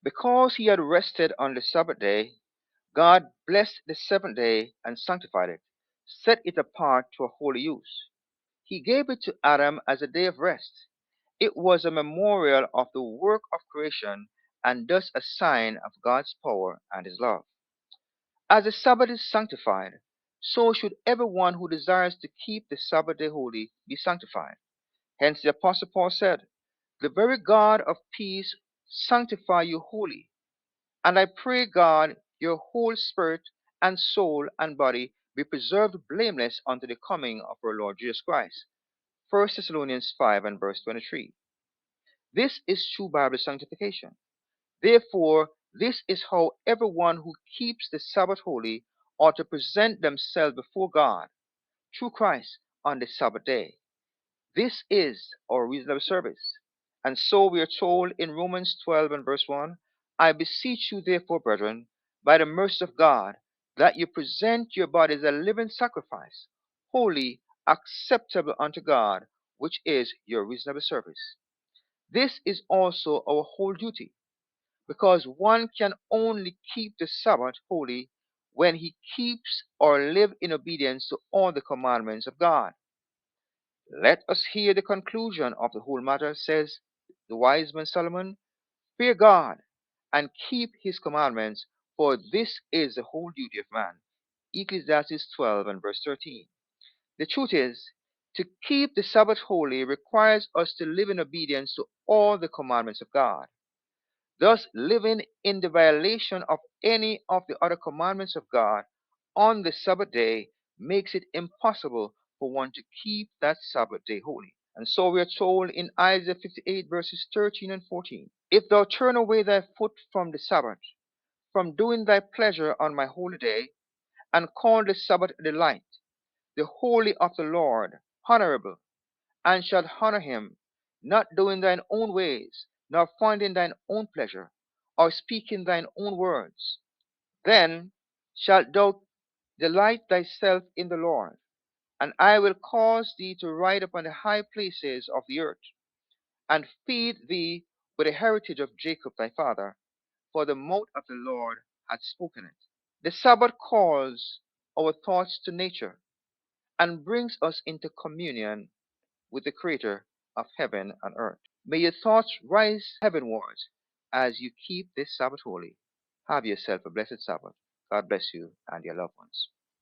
Because he had rested on the Sabbath day, God blessed the seventh day and sanctified it, set it apart to a holy use. He gave it to Adam as a day of rest. It was a memorial of the work of creation and thus a sign of God's power and his love. As the Sabbath is sanctified, so should everyone who desires to keep the Sabbath day holy be sanctified. Hence the Apostle Paul said, "The very God of peace sanctify you wholly. And I pray God your whole spirit and soul and body be preserved blameless unto the coming of our Lord Jesus Christ." 1 Thessalonians 5 and verse 23. This is true Bible sanctification. Therefore, this is how everyone who keeps the Sabbath holy ought to present themselves before God through Christ on the Sabbath day. This is our reasonable service. And so we are told in Romans 12 and verse 1, "I beseech you therefore, brethren, by the mercy of God, that you present your bodies a living sacrifice, holy, acceptable unto God, which is your reasonable service." This is also our whole duty, because one can only keep the Sabbath holy when he keeps or live in obedience to all the commandments of God. Let us hear the conclusion of the whole matter, says the wise man Solomon. "Fear God and keep his commandments, for this is the whole duty of man." Ecclesiastes 12 and verse 13. The truth is, to keep the Sabbath holy requires us to live in obedience to all the commandments of God. Thus, living in the violation of any of the other commandments of God on the Sabbath day makes it impossible for one to keep that Sabbath day holy. And so we are told in Isaiah 58 verses 13 and 14, "If thou turn away thy foot from the Sabbath, from doing thy pleasure on my holy day, and call the Sabbath a delight, the holy of the Lord honorable, and shalt honor him, not doing thine own ways, nor finding thine own pleasure, or speaking thine own words, then shalt thou delight thyself in the Lord, and I will cause thee to ride upon the high places of the earth, and feed thee with the heritage of Jacob thy father, for the mouth of the Lord hath spoken it." The Sabbath calls our thoughts to nature and brings us into communion with the Creator of heaven and earth. May your thoughts rise heavenwards as you keep this Sabbath holy. Have yourself a blessed Sabbath. God bless you and your loved ones.